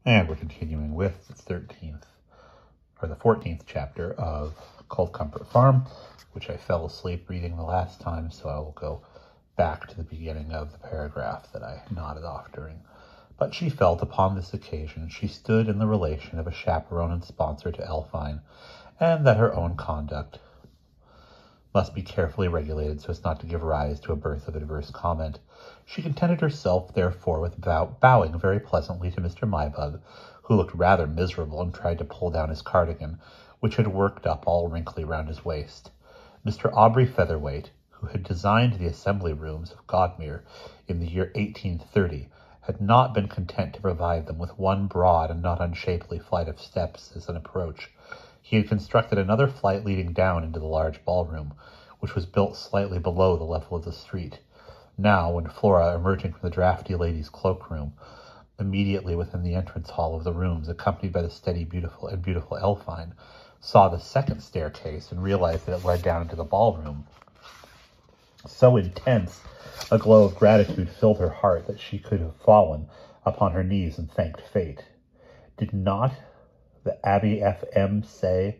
And we're continuing with the 14th chapter of Cold Comfort Farm, which I fell asleep reading the last time, so I will go back to the beginning of the paragraph that I nodded off during. But she felt upon this occasion she stood in the relation of a chaperone and sponsor to Elfine, and that her own conduct must be carefully regulated so as not to give rise to a birth of adverse comment. She contented herself, therefore, with bowing very pleasantly to Mr. Mybug, who looked rather miserable and tried to pull down his cardigan, which had worked up all wrinkly round his waist. Mr. Aubrey Featherweight, who had designed the assembly rooms of Godmere in the year 1830, had not been content to provide them with one broad and not unshapely flight of steps as an approach. He had constructed another flight leading down into the large ballroom, which was built slightly below the level of the street. Now, when Flora, emerging from the draughty lady's cloakroom, immediately within the entrance hall of the rooms, accompanied by the steady, beautiful Elfine, saw the second staircase and realized that it led down into the ballroom, so intense a glow of gratitude filled her heart that she could have fallen upon her knees and thanked fate. Did not the Abbé F.M. say,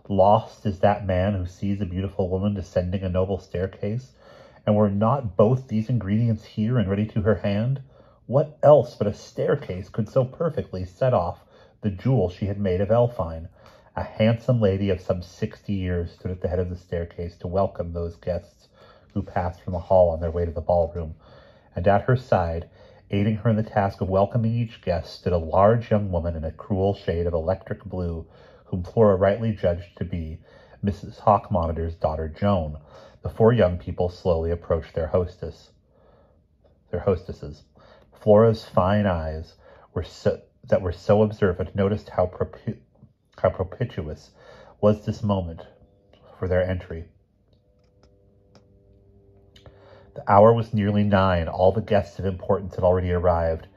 "Lost is that man who sees a beautiful woman descending a noble staircase"? And were not both these ingredients here and ready to her hand? What else but a staircase could so perfectly set off the jewel she had made of Elfine? A handsome lady of some 60 years stood at the head of the staircase to welcome those guests who passed from the hall on their way to the ballroom, and at her side, aiding her in the task of welcoming each guest, stood a large young woman in a cruel shade of electric blue, whom Flora rightly judged to be Mrs. Hawkmonitor's daughter Joan. The four young people slowly approached their hostesses. Flora's fine eyes were so observant noticed how propitious was this moment for their entry. The hour was nearly 9. All the guests of importance had already arrived,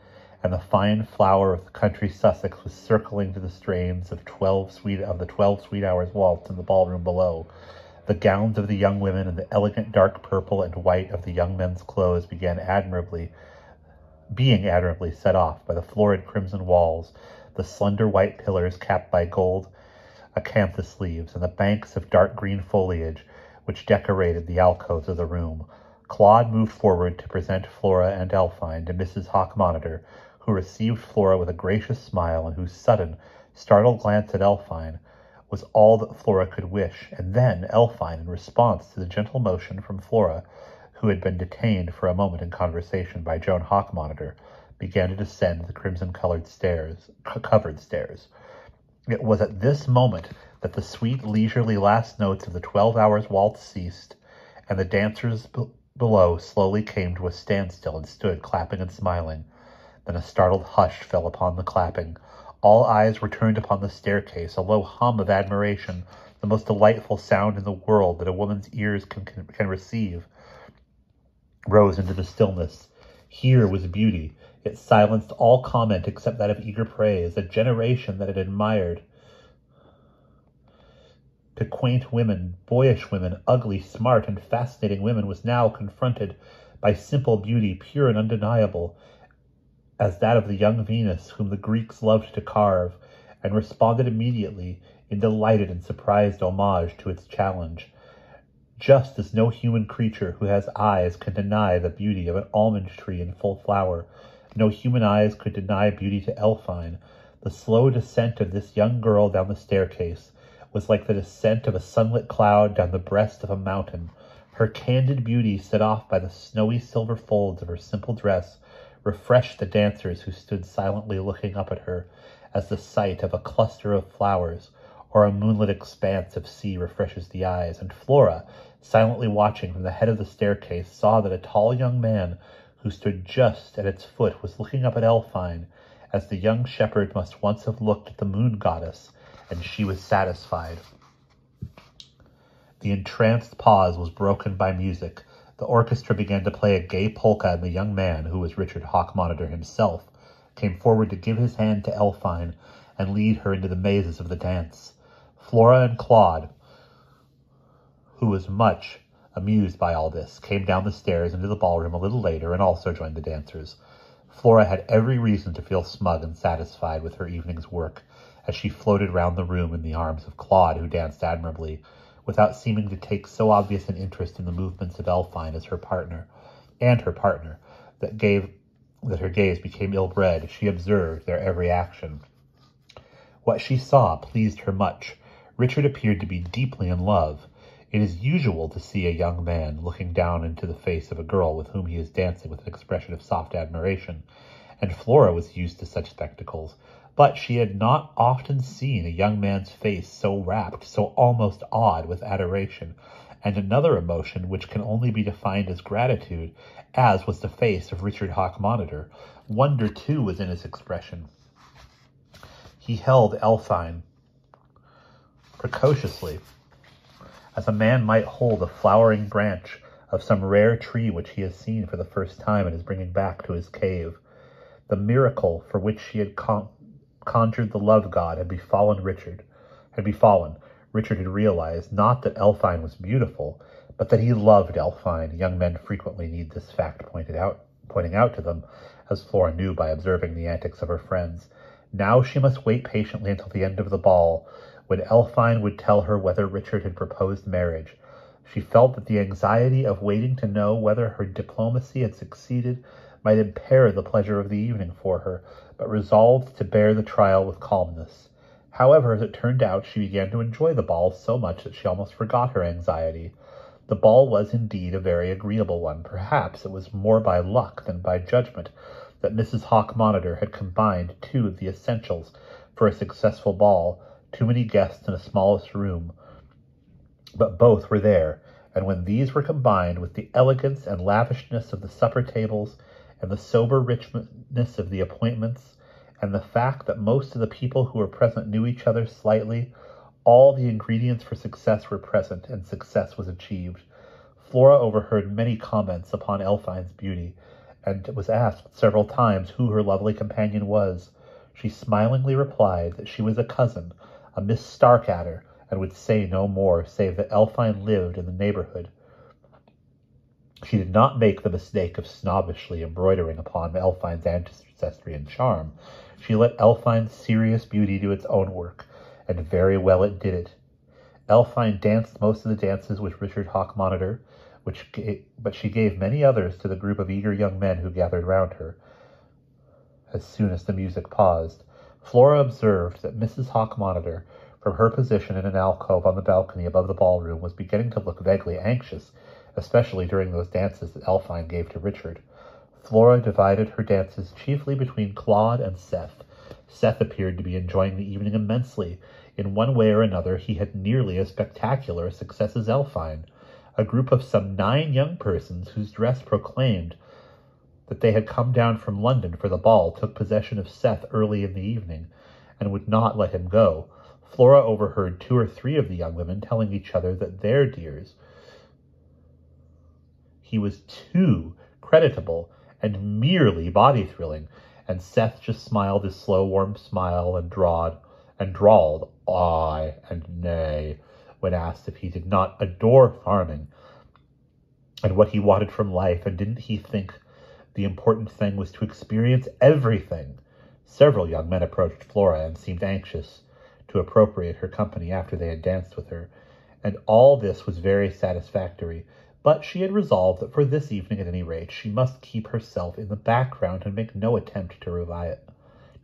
and the fine flower of the country Sussex was circling to the strains of the 12 sweet hours waltz in the ballroom below. The gowns of the young women and the elegant dark purple and white of the young men's clothes being admirably set off by the florid crimson walls, the slender white pillars capped by gold acanthus leaves, and the banks of dark green foliage which decorated the alcoves of the room. Claude moved forward to present Flora and Elfine to Mrs. Hawkmonitor, who received Flora with a gracious smile, and whose sudden, startled glance at Elfine was all that Flora could wish. And then Elfine, in response to the gentle motion from Flora, who had been detained for a moment in conversation by Joan Hawkmonitor, began to descend the crimson-covered stairs. It was at this moment that the sweet, leisurely last notes of the 12 hours waltz ceased, and the dancers below slowly came to a standstill and stood clapping and smiling. Then a startled hush fell upon the clapping. All eyes were turned upon the staircase. A low hum of admiration, the most delightful sound in the world that a woman's ears can receive, rose into the stillness. Here was beauty. It silenced all comment except that of eager praise. A generation that had admired to quaint women, boyish women, ugly, smart, and fascinating women was now confronted by simple beauty, pure and undeniable, as that of the young Venus whom the Greeks loved to carve, and responded immediately in delighted and surprised homage to its challenge. Just as no human creature who has eyes can deny the beauty of an almond tree in full flower, no human eyes could deny beauty to Elfine. The slow descent of this young girl down the staircase was like the descent of a sunlit cloud down the breast of a mountain. Her candid beauty, set off by the snowy silver folds of her simple dress, refreshed the dancers who stood silently looking up at her, as the sight of a cluster of flowers or a moonlit expanse of sea refreshes the eyes. And Flora, silently watching from the head of the staircase, saw that a tall young man who stood just at its foot was looking up at Elfine, as the young shepherd must once have looked at the moon goddess, and she was satisfied. The entranced pause was broken by music. The orchestra began to play a gay polka, and the young man, who was Richard Hawkmonitor himself, came forward to give his hand to Elfine and lead her into the mazes of the dance. Flora and Claude, who was much amused by all this, came down the stairs into the ballroom a little later and also joined the dancers. Flora had every reason to feel smug and satisfied with her evening's work as she floated round the room in the arms of Claude, who danced admirably, without seeming to take so obvious an interest in the movements of Elfine as her partner, that her gaze became ill-bred. She observed their every action. What she saw pleased her much. Richard appeared to be deeply in love. It is usual to see a young man looking down into the face of a girl with whom he is dancing with an expression of soft admiration, and Flora was used to such spectacles, but she had not often seen a young man's face so rapt, so almost awed with adoration, and another emotion which can only be defined as gratitude, as was the face of Richard Hawk-Monitor. Wonder, too, was in his expression. He held Elfine precociously, as a man might hold a flowering branch of some rare tree which he has seen for the first time and is bringing back to his cave. The miracle for which she had conjured the love god had befallen. Richard had realized not that Elfine was beautiful, but that he loved Elfine. Young men frequently need this fact pointing out to them, as Flora knew by observing the antics of her friends. Now she must wait patiently until the end of the ball, when Elfine would tell her whether Richard had proposed marriage. She felt that the anxiety of waiting to know whether her diplomacy had succeeded might impair the pleasure of the evening for her, but resolved to bear the trial with calmness. However, as it turned out, she began to enjoy the ball so much that she almost forgot her anxiety. The ball was indeed a very agreeable one. Perhaps it was more by luck than by judgment that Mrs. Hawk-Monitor had combined two of the essentials for a successful ball: too many guests in a smallest room. But both were there, and when these were combined with the elegance and lavishness of the supper tables, and the sober richness of the appointments, and the fact that most of the people who were present knew each other slightly, all the ingredients for success were present, and success was achieved. Flora overheard many comments upon Elfine's beauty, and was asked several times who her lovely companion was. She smilingly replied that she was a cousin, a Miss Starkadder, and would say no more, save that Elfine lived in the neighborhood. She did not make the mistake of snobbishly embroidering upon Elfine's ancestry and charm. She let Elfine's serious beauty do its own work, and very well it did it. Elfine danced most of the dances with Richard Hawk-Monitor, but she gave many others to the group of eager young men who gathered round her. As soon as the music paused, Flora observed that Mrs. Hawk-Monitor, from her position in an alcove on the balcony above the ballroom, was beginning to look vaguely anxious, especially during those dances that Elfine gave to Richard. Flora divided her dances chiefly between Claude and Seth. Seth appeared to be enjoying the evening immensely. In one way or another, he had nearly as spectacular a success as Elfine. A group of some 9 young persons, whose dress proclaimed that they had come down from London for the ball, took possession of Seth early in the evening, and would not let him go. Flora overheard 2 or 3 of the young women telling each other that their dears, he was too creditable and merely body-thrilling, and Seth just smiled his slow, warm smile and drawled aye and nay when asked if he did not adore farming and what he wanted from life, and didn't he think the important thing was to experience everything. Several young men approached Flora and seemed anxious to appropriate her company after they had danced with her, and all this was very satisfactory, but she had resolved that for this evening at any rate she must keep herself in the background and make no attempt to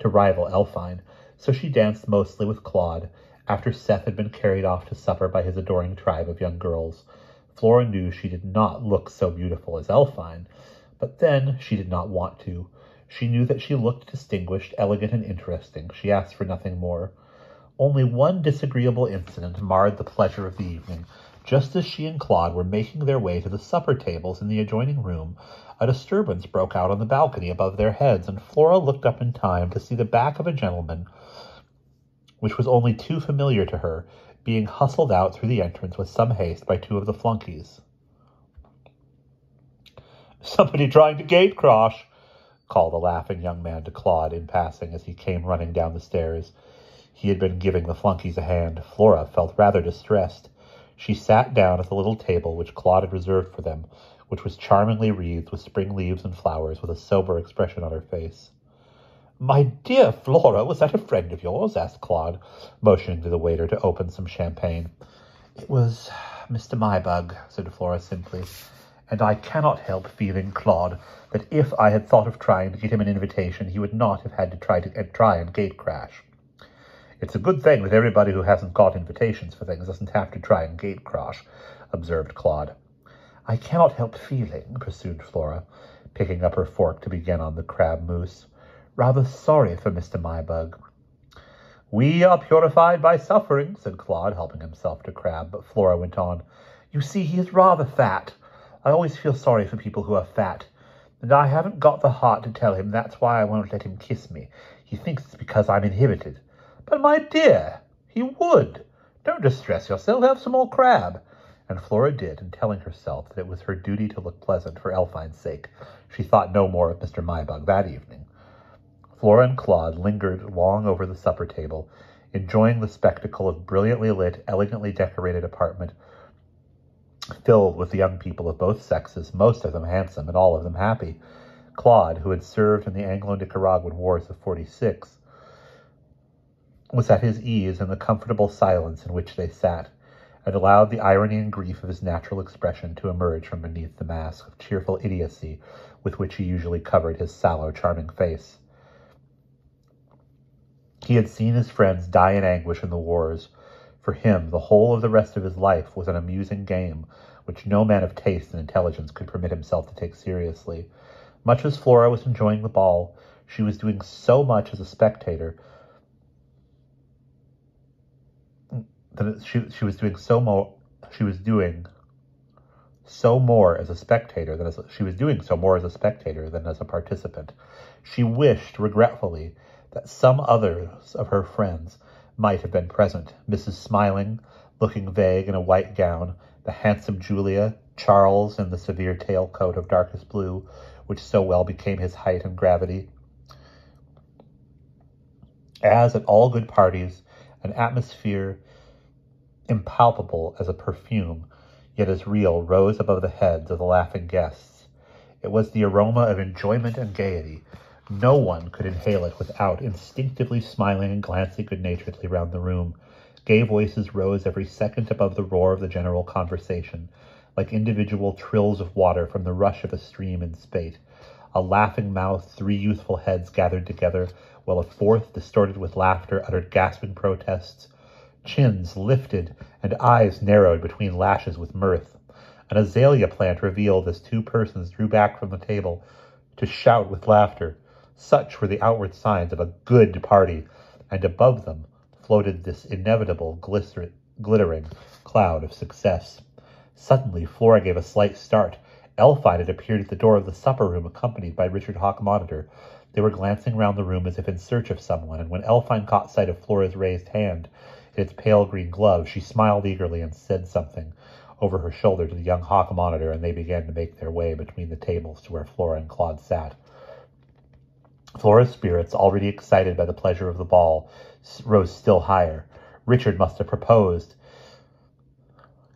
rival Elfine, so she danced mostly with Claude, after Seth had been carried off to supper by his adoring tribe of young girls. Flora knew she did not look so beautiful as Elfine, but then she did not want to. She knew that she looked distinguished, elegant, and interesting. She asked for nothing more. Only one disagreeable incident marred the pleasure of the evening. Just as she and Claude were making their way to the supper tables in the adjoining room, a disturbance broke out on the balcony above their heads, and Flora looked up in time to see the back of a gentleman, which was only too familiar to her, being hustled out through the entrance with some haste by 2 of the flunkies. "Somebody trying to gate cross," called a laughing young man to Claude in passing as he came running down the stairs. He had been giving the flunkies a hand. Flora felt rather distressed. She sat down at the little table which Claude had reserved for them, which was charmingly wreathed with spring leaves and flowers, with a sober expression on her face. "My dear Flora, was that a friend of yours?" asked Claude, motioning to the waiter to open some champagne. "It was Mr. Mybug," said Flora simply, "and I cannot help feeling, Claude, that if I had thought of trying to get him an invitation, he would not have had to try and gate crash." "It's a good thing that everybody who hasn't got invitations for things doesn't have to try and gate crash," observed Claude. "I cannot help feeling," pursued Flora, picking up her fork to begin on the crab mousse, "rather sorry for Mr. Mybug." "We are purified by suffering," said Claude, helping himself to crab, but Flora went on. "You see, he is rather fat. I always feel sorry for people who are fat, and I haven't got the heart to tell him that's why I won't let him kiss me. He thinks it's because I'm inhibited. But, my dear, he would. Don't distress yourself. Have some more crab." And Flora did, and telling herself that it was her duty to look pleasant for Elfine's sake, she thought no more of Mr. Mybug that evening. Flora and Claude lingered long over the supper table, enjoying the spectacle of brilliantly lit, elegantly decorated apartment filled with the young people of both sexes, most of them handsome and all of them happy. Claude, who had served in the Anglo-Nicaraguan Wars of '46, was at his ease in the comfortable silence in which they sat, and allowed the irony and grief of his natural expression to emerge from beneath the mask of cheerful idiocy with which he usually covered his sallow, charming face. He had seen his friends die in anguish in the wars. For him, the whole of the rest of his life was an amusing game which no man of taste and intelligence could permit himself to take seriously. Much as Flora was enjoying the ball, she was doing so much as a spectator that she was doing so more as a spectator than as a participant. She wished regretfully that some others of her friends might have been present. Mrs. Smiling, looking vague in a white gown, the handsome Julia, Charles in the severe tailcoat of darkest blue, which so well became his height and gravity. As at all good parties, an atmosphere impalpable as a perfume, yet as real, rose above the heads of the laughing guests. It was the aroma of enjoyment and gaiety. No one could inhale it without instinctively smiling and glancing good-naturedly round the room. Gay voices rose every second above the roar of the general conversation, like individual trills of water from the rush of a stream in spate. A laughing mouth, three youthful heads gathered together, while a fourth, distorted with laughter, uttered gasping protests. Chins lifted and eyes narrowed between lashes with mirth. An azalea plant revealed as two persons drew back from the table to shout with laughter. Such were the outward signs of a good party, and above them floated this inevitable glittering cloud of success. Suddenly Flora gave a slight start. Elfine had appeared at the door of the supper-room, accompanied by Richard Hawk-Monitor. They were glancing round the room as if in search of someone, and when Elfine caught sight of Flora's raised hand in its pale green glove, she smiled eagerly and said something over her shoulder to the young Hawk-Monitor, and they began to make their way between the tables to where Flora and Claude sat. Flora's spirits, already excited by the pleasure of the ball, rose still higher. Richard must have proposed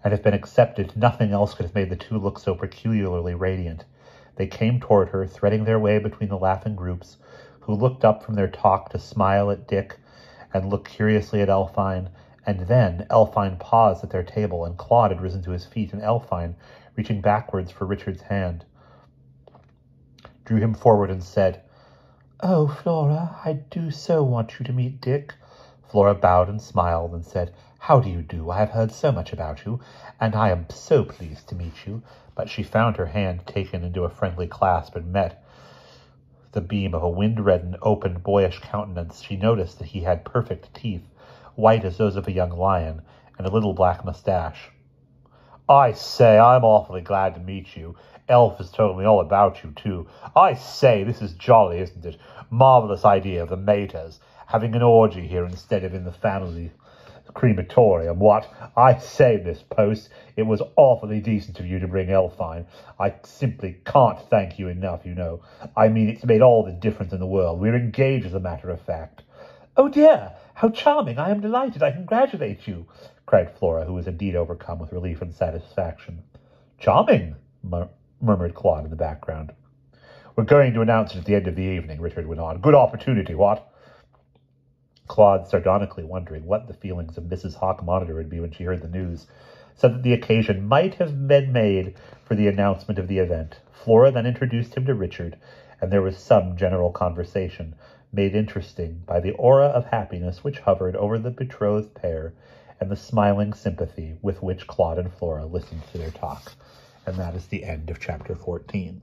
and have been accepted. Nothing else could have made the two look so peculiarly radiant. They came toward her, threading their way between the laughing groups, who looked up from their talk to smile at Dick and look curiously at Elfine. And then Elfine paused at their table, and Claude had risen to his feet, and Elfine, reaching backwards for Richard's hand, drew him forward and said, "Oh, Flora, I do so want you to meet Dick." Flora bowed and smiled and said, "How do you do? I have heard so much about you, and I am so pleased to meet you." But she found her hand taken into a friendly clasp and met the beam of a wind-reddened, open, boyish countenance. She noticed that he had perfect teeth, white as those of a young lion, and a little black mustache. "I say, I'm awfully glad to meet you. Elf has told me all about you, too. I say, this is jolly, isn't it? Marvelous idea of the Maters, having an orgy here instead of in the family crematorium. What? I say, Miss Post, it was awfully decent of you to bring Elfine. I simply can't thank you enough, you know. I mean, it's made all the difference in the world. We're engaged, as a matter of fact." "Oh, dear, how charming! I am delighted. I congratulate you," cried Flora, who was indeed overcome with relief and satisfaction. "Charming," murmured Claude in the background. We're going to announce it at the end of the evening, Richard went on. Good opportunity, what? Claude, sardonically wondering what the feelings of Mrs. Hawk-Monitor would be when she heard the news, said that the occasion might have been made for the announcement of the event. Flora then introduced him to Richard, and there was some general conversation, made interesting by the aura of happiness which hovered over the betrothed pair and the smiling sympathy with which Claude and Flora listened to their talk. And that is the end of chapter 14.